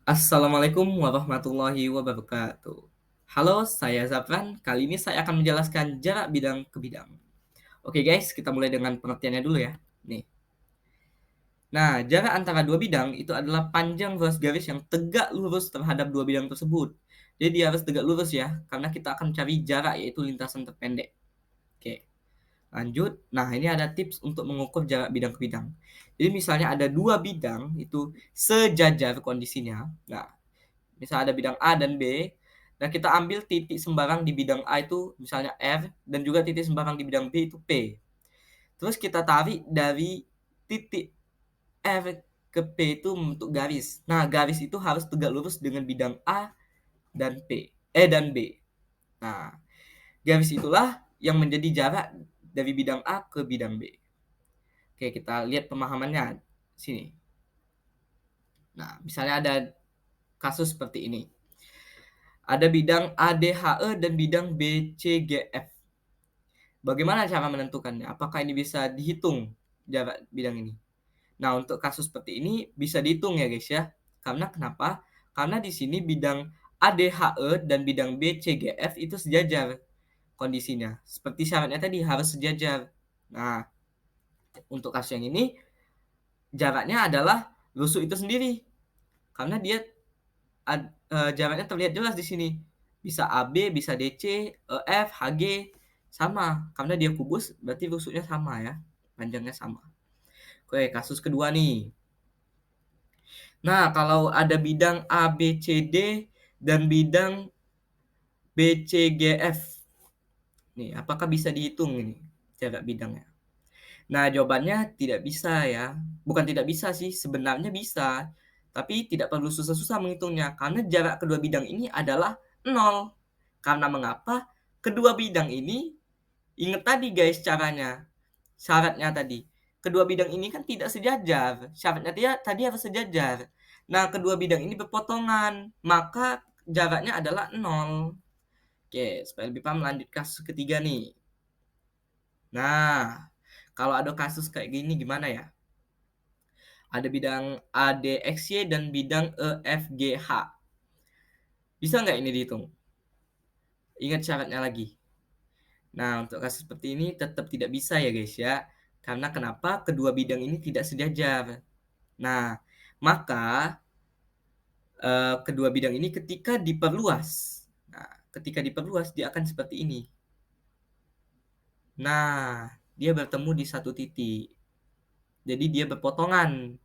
Assalamualaikum warahmatullahi wabarakatuh. Halo, saya Zafran. Kali ini saya akan menjelaskan jarak bidang ke bidang. Oke guys, kita mulai dengan pengertiannya dulu ya. Nih. Nah, jarak antara dua bidang itu adalah panjang ruas garis yang tegak lurus terhadap dua bidang tersebut. Jadi dia harus tegak lurus ya, karena kita akan cari jarak yaitu lintasan terpendek. Oke, lanjut. Nah, ini ada tips untuk mengukur jarak bidang ke bidang. Jadi misalnya ada dua bidang itu sejajar kondisinya. Nah, misal ada bidang A dan B, nah kita ambil titik sembarang di bidang A itu misalnya R dan juga titik sembarang di bidang B itu P. Terus kita tarik dari titik R ke P itu membentuk garis. Nah, garis itu harus tegak lurus dengan bidang A dan dan B. Nah, garis itulah yang menjadi jarak dari bidang A ke bidang B. Oke, kita lihat pemahamannya sini. Nah, misalnya ada kasus seperti ini. Ada bidang ADHE dan bidang BCGF. Bagaimana cara menentukannya? Apakah ini bisa dihitung jarak bidang ini? Nah, untuk kasus seperti ini bisa dihitung ya guys ya. Karena kenapa? Karena di sini bidang ADHE dan bidang BCGF itu sejajar kondisinya. Seperti syaratnya tadi harus sejajar. Nah, untuk kasus yang ini jaraknya adalah rusuk itu sendiri. Karena dia jaraknya terlihat jelas di sini. Bisa AB, bisa DC, EF, HG, sama. Karena dia kubus, berarti rusuknya sama ya, panjangnya sama. Oke, kasus kedua nih. Nah, kalau ada bidang ABCD dan bidang BCGF. Nih, apakah bisa dihitung ini jarak bidangnya? Nah, jawabannya tidak bisa ya. Bukan tidak bisa sih, sebenarnya bisa. Tapi tidak perlu susah-susah menghitungnya, karena jarak kedua bidang ini adalah nol. Karena mengapa? Kedua bidang ini, ingat tadi guys caranya, syaratnya tadi. Kedua bidang ini kan tidak sejajar. Syaratnya dia tadi harus sejajar. Nah, kedua bidang ini berpotongan, maka jaraknya adalah nol. Oke, supaya lebih paham lanjut kasus ketiga nih. Nah, kalau ada kasus kayak gini gimana ya? Ada bidang ADXY dan bidang EFGH. Bisa nggak ini dihitung? Ingat syaratnya lagi. Nah, untuk kasus seperti ini tetap tidak bisa ya guys ya. Karena kenapa? Kedua bidang ini tidak sejajar. Nah, maka kedua bidang ini ketika diperluas. Nah, ketika diperluas dia akan seperti ini. Nah, dia bertemu di satu titik. Jadi dia berpotongan.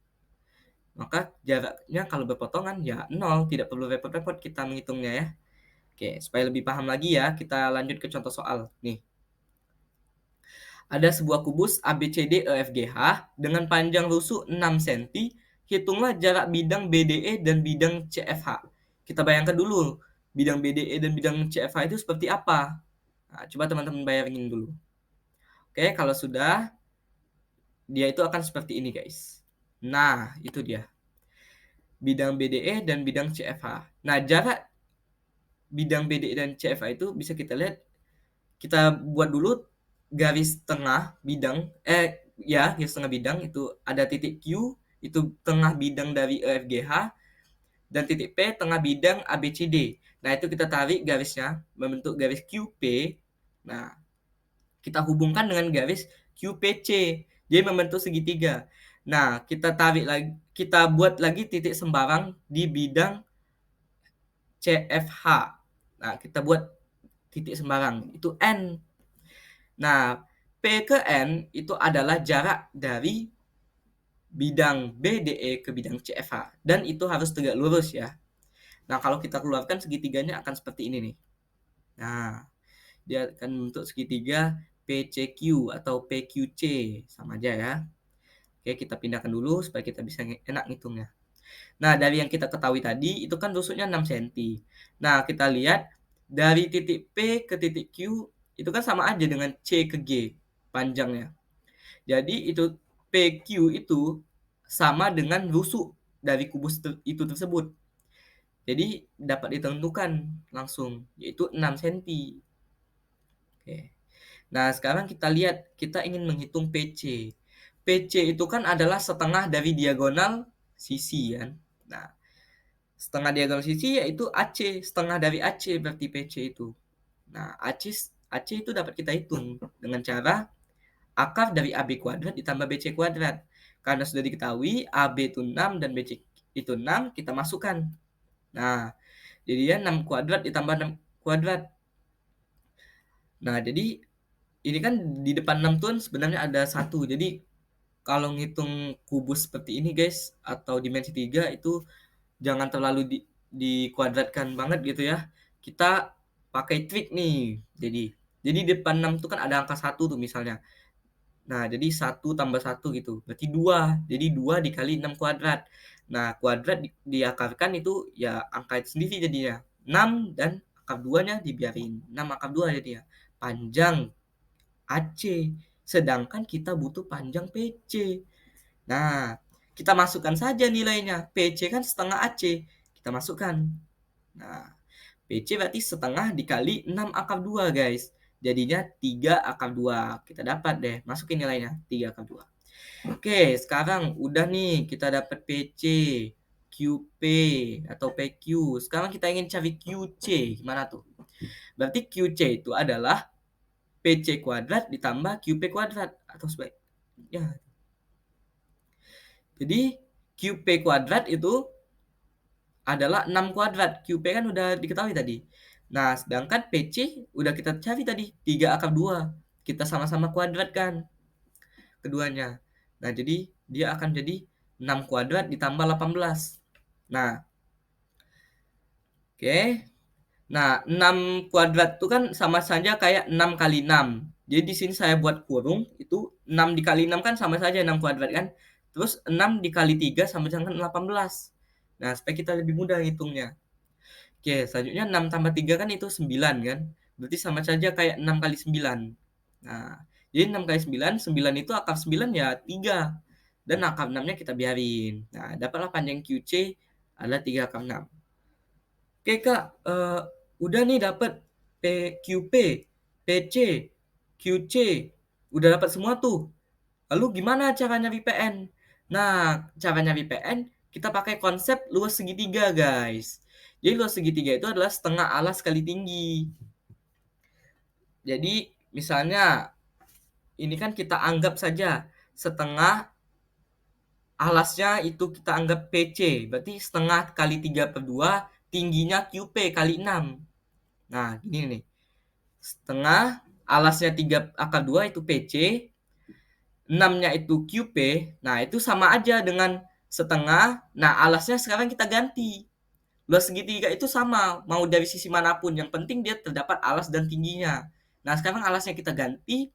Maka jaraknya kalau berpotongan ya nol, tidak perlu repot-repot kita menghitungnya ya. Oke, supaya lebih paham lagi ya, kita lanjut ke contoh soal. Nih, ada sebuah kubus ABCDEFGH dengan panjang rusuk 6 cm. Hitunglah jarak bidang BDE dan bidang CFH. Kita bayangkan dulu, bidang BDE dan bidang CFH itu seperti apa? Nah, coba teman-teman bayangin dulu. Oke, kalau sudah, dia itu akan seperti ini guys. Nah, itu dia. Bidang BDE dan bidang CFH. Nah, jarak bidang BDE dan CFH itu bisa kita lihat, kita buat dulu garis tengah bidang, ya garis tengah bidang itu ada titik Q, itu tengah bidang dari EFGH, dan titik P tengah bidang ABCD. Nah, itu kita tarik garisnya membentuk garis QP. Nah, kita hubungkan dengan garis QPC, jadi membentuk segitiga. Nah, kita tarik lagi, kita buat lagi titik sembarang di bidang CFH. Nah, kita buat titik sembarang itu N. Nah, P ke N itu adalah jarak dari bidang BDE ke bidang CFH, dan itu harus tegak lurus ya. Nah, kalau kita keluarkan segitiganya akan seperti ini nih. Nah, dia akan membentuk segitiga PCQ atau PQC, sama aja ya. Oke, kita pindahkan dulu supaya kita bisa enak ngitungnya. Nah, dari yang kita ketahui tadi itu kan rusuknya 6 cm. Nah, kita lihat dari titik P ke titik Q itu kan sama aja dengan C ke G panjangnya. Jadi itu PQ itu sama dengan rusuk dari kubus itu tersebut. Jadi dapat ditentukan langsung, yaitu 6 cm. Oke. Nah, sekarang kita lihat, kita ingin menghitung PC. PC itu kan adalah setengah dari diagonal sisi kan. Nah, Setengah diagonal sisi yaitu AC, setengah dari AC berarti PC itu. Nah, AC itu dapat kita hitung dengan cara akar dari AB kuadrat ditambah BC kuadrat. Karena sudah diketahui AB itu 6 dan BC itu 6, kita masukkan. Nah, jadinya 6 kuadrat ditambah 6 kuadrat. Nah, jadi ini kan di depan 6 tuh sebenarnya ada 1. Jadi kalau ngitung kubus seperti ini guys, atau dimensi 3 itu jangan terlalu dikuadratkan banget gitu ya. Kita pakai trik nih. Jadi depan 6 tuh kan ada angka 1 tuh misalnya. Nah, jadi 1 tambah 1 gitu. Berarti 2. Jadi 2 dikali 6 kuadrat. Nah, kuadrat diakarkan itu ya angka itu sendiri jadinya. 6 dan akar 2-nya dibiarin. 6 akar 2 jadinya. Panjang AC. Sedangkan kita butuh panjang PC. Nah, kita masukkan saja nilainya. PC kan setengah AC. Kita masukkan. Nah, PC berarti setengah dikali 6 akar 2 guys. Jadinya 3 akar 2. Kita dapat deh. Masukin nilainya. 3 akar 2. Oke, sekarang udah nih kita dapat PC, QP, atau PQ. Sekarang kita ingin cari QC. Gimana tuh? Berarti QC itu adalah PC kuadrat ditambah QP kuadrat. Atau sebaliknya. Jadi QP kuadrat itu adalah 6 kuadrat. QP kan udah diketahui tadi. Nah, sedangkan PC udah kita cari tadi 3 akar 2. Kita sama-sama kuadratkan keduanya. Nah, jadi dia akan jadi 6 kuadrat ditambah 18. Nah, oke. Nah, 6 kuadrat itu kan sama saja kayak 6 kali 6. Jadi di sini saya buat kurung, itu 6 dikali 6 kan sama saja 6 kuadrat kan. Terus 6 dikali 3 sama dengan 18. Nah, supaya kita lebih mudah hitungnya. Oke, selanjutnya 6 tambah 3 kan itu 9 kan. Berarti sama saja kayak 6 kali 9. Nah, jadi 6 kali 9, 9 itu akar 9 ya 3. Dan akar 6-nya kita biarin. Nah, dapatlah panjang QC adalah 3 akar 6. Oke Kak, udah nih dapat PQP, PC, QC, udah dapat semua tuh. Lalu gimana cara nyari PN? Nah, cara nyari PN kita pakai konsep luas segitiga, guys. Jadi luas segitiga itu adalah setengah alas kali tinggi. Jadi misalnya ini kan kita anggap saja setengah alasnya itu kita anggap PC. Berarti setengah kali 3/2 tingginya QP kali 6. Nah, gini nih. Setengah alasnya 3 akar 2 itu PC, 6-nya itu QP. Nah, itu sama aja dengan setengah. Nah, alasnya sekarang kita ganti. Luas segitiga itu sama, mau dari sisi manapun. Yang penting dia terdapat alas dan tingginya. Nah, sekarang alasnya kita ganti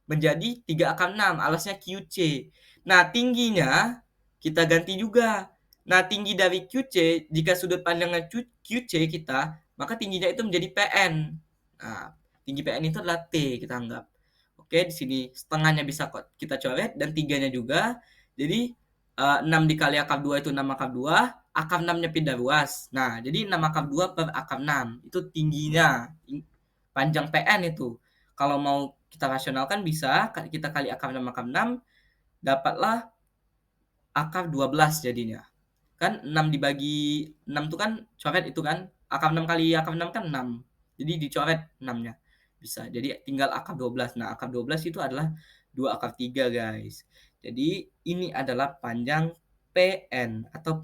menjadi 3 akar 6, alasnya QC. Nah, tingginya kita ganti juga. Nah, tinggi dari QC, jika sudut pandangnya QC kita, maka tingginya itu menjadi PN. Nah, tinggi PN itu adalah T, kita anggap. Oke, di sini setengahnya bisa kita coret dan tiganya juga. Jadi 6 dikali akar 2 itu 6 akar 2, akar 6-nya pindah luas. Nah, jadi 6 akar 2 per akar 6 itu tingginya. Panjang PN itu. Kalau mau kita rasionalkan bisa kita kali akar 6 akar 6 dapatlah akar 12 jadinya. Kan 6 dibagi 6 itu kan coret itu kan. Akar 6 kali akar 6 kan 6. Jadi dicoret 6-nya. Bisa. Jadi tinggal akar 12. Nah, akar 12 itu adalah 2 akar 3, guys. Jadi ini adalah panjang PN atau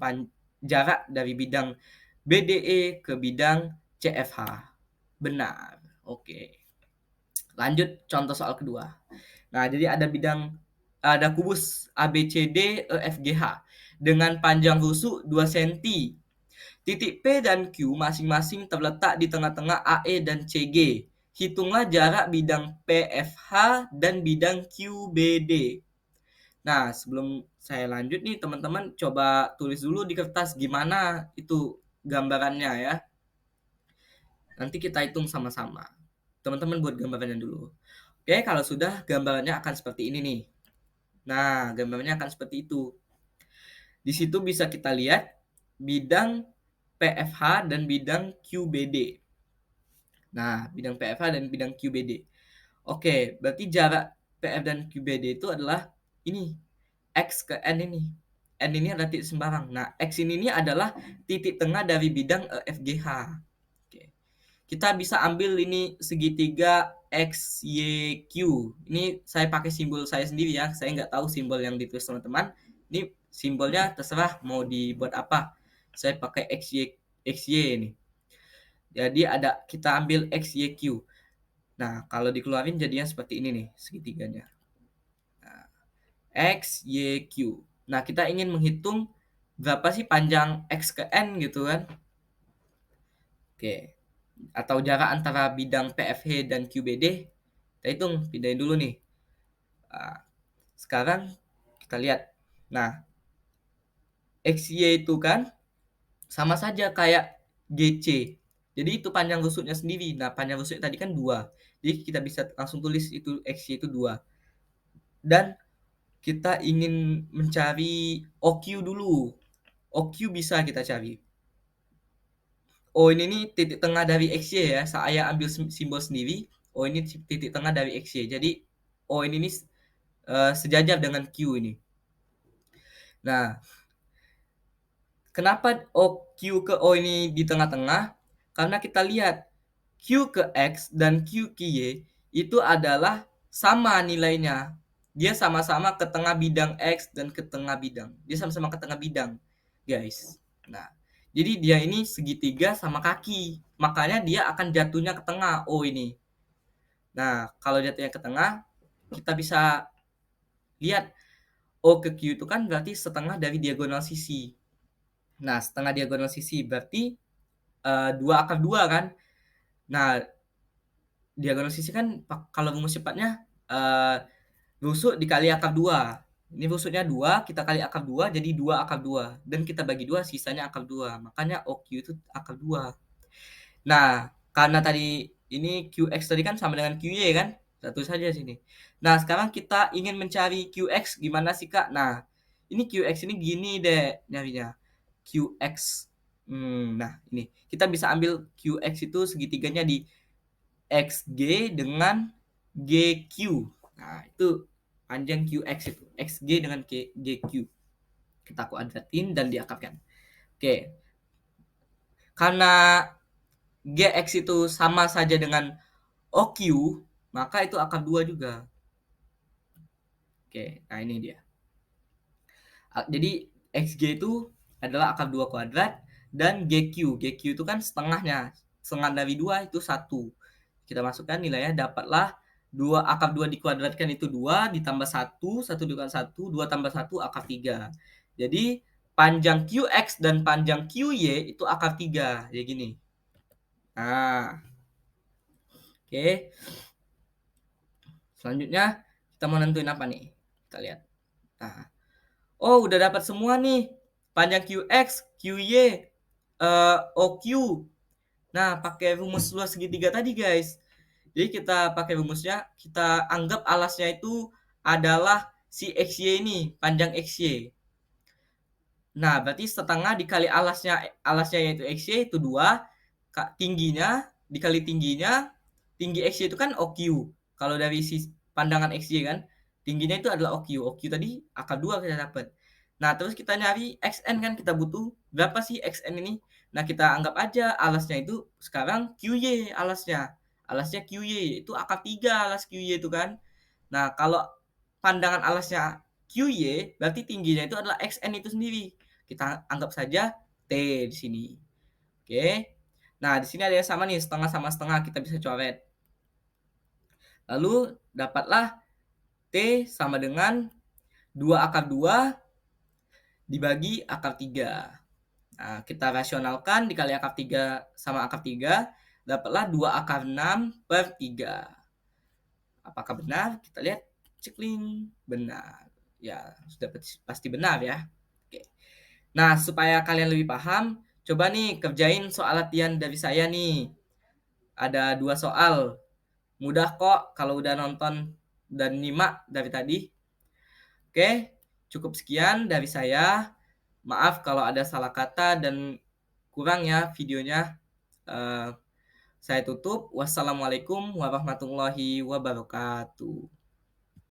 jarak dari bidang BDE ke bidang CFH. Benar. Oke. Lanjut contoh soal kedua. Nah, jadi ada kubus ABCD EFGH dengan panjang rusuk 2 cm. Titik P dan Q masing-masing terletak di tengah-tengah AE dan CG. Hitunglah jarak bidang PFH dan bidang QBD. Nah, sebelum saya lanjut nih teman-teman coba tulis dulu di kertas gimana itu gambarannya ya. Nanti kita hitung sama-sama. Teman-teman buat gambarannya dulu. Oke, kalau sudah gambarannya akan seperti ini nih. Nah, gambarnya akan seperti itu. Di situ bisa kita lihat bidang PFH dan bidang QBD. Nah, bidang PFH dan bidang QBD. Oke, berarti jarak PF dan QBD itu adalah ini, X ke N ini. N ini adalah titik sembarang. Nah, X ini adalah titik tengah dari bidang EFGH. Oke. Kita bisa ambil ini segitiga XYQ. Ini saya pakai simbol saya sendiri ya. Saya nggak tahu simbol yang ditulis teman-teman. Ini simbolnya terserah mau dibuat apa. Saya pakai XY ini. Jadi kita ambil XYQ. Nah, kalau dikeluarin jadinya seperti ini nih segitiganya. Nah, X, Y, Q. Nah, kita ingin menghitung berapa sih panjang X ke N gitu kan. Oke. Atau jarak antara bidang PFH dan QBD. Kita hitung, pindahin dulu nih. Nah, sekarang kita lihat. Nah, XY itu kan sama saja kayak GC. Jadi itu panjang rusuknya sendiri. Nah, panjang rusuknya tadi kan 2. Jadi kita bisa langsung tulis itu XY itu 2. Dan kita ingin mencari OQ dulu. OQ bisa kita cari. Oh, ini nih titik tengah dari XY ya. Saya ambil simbol sendiri. Oh, ini titik tengah dari XY. Jadi, oh ini nih sejajar dengan Q ini. Nah, kenapa Q ke O ini di tengah-tengah? Karena kita lihat Q ke X dan Q ke Y itu adalah sama nilainya. Dia sama-sama ke tengah bidang X dan ke tengah bidang. Dia sama-sama ke tengah bidang, guys. Nah, jadi dia ini segitiga sama kaki. Makanya dia akan jatuhnya ke tengah O ini. Nah, kalau jatuhnya ke tengah, kita bisa lihat O ke Q itu kan berarti setengah dari diagonal sisi. Nah, setengah diagonal sisi berarti 2 akar 2 kan. Nah, diagonal sisi kan kalau rumus cepatnya rusuk dikali akar 2. Ini rusuknya 2, kita kali akar 2 jadi 2 akar 2. Dan kita bagi 2 sisanya akar 2. Makanya OQ itu akar 2. Nah, karena tadi ini QX tadi kan sama dengan QY kan? Satu saja sini. Nah, sekarang kita ingin mencari QX gimana sih, Kak? Nah, ini QX ini gini deh nyarinya. QX. Nah, ini. Kita bisa ambil QX itu segitiganya di XG dengan GQ. Nah, itu panjang QX itu. XG dengan GQ. Kita kuadratin dan diakarkan. Oke. Karena GX itu sama saja dengan OQ, maka itu akar 2 juga. Oke, nah ini dia. Jadi XG itu adalah akar 2 kuadrat dan GQ. GQ itu kan setengahnya. Setengah dari 2 itu 1. Kita masukkan nilainya, dapatlah 2 akar 2 dikuadratkan itu 2 ditambah 1, 1 dikuadrat 1, 2 tambah 1 akar 3. Jadi panjang QX dan panjang QY itu akar 3. Jadi gini. Nah. Oke. Selanjutnya kita mau nentuin apa nih? Kita lihat. Nah. Oh, udah dapat semua nih. Panjang QX, QY, OQ. Nah, pakai rumus luas segitiga tadi, guys. Jadi kita pakai rumusnya, kita anggap alasnya itu adalah si XY ini, panjang XY. Nah, berarti setengah dikali alasnya yaitu XY itu 2, tingginya dikali tingginya, tinggi XY itu kan OQ. Kalau dari pandangan XY kan, tingginya itu adalah OQ. OQ tadi akar 2 kita dapat. Nah, terus kita nyari XN kan, kita butuh berapa sih XN ini? Nah, kita anggap aja alasnya itu sekarang QY alasnya. Alasnya QY itu akar 3 alas QY itu kan. Nah, kalau pandangan alasnya QY berarti tingginya itu adalah XN itu sendiri. Kita anggap saja T di sini. Oke. Nah, di sini ada yang sama nih, setengah sama setengah, kita bisa coret. Lalu dapatlah T sama dengan 2 akar 2 dibagi akar 3. Nah, kita rasionalkan dikali akar 3 sama akar 3, dapatlah 2 akar 6 per 3. Apakah benar? Kita lihat. Cekling. Benar. Ya, sudah pasti benar ya. Oke. Nah, supaya kalian lebih paham, coba nih kerjain soal latihan dari saya nih. Ada 2 soal. Mudah kok kalau udah nonton dan nyimak dari tadi. Oke, cukup sekian dari saya. Maaf kalau ada salah kata dan kurang ya videonya. Saya tutup. Wassalamualaikum warahmatullahi wabarakatuh.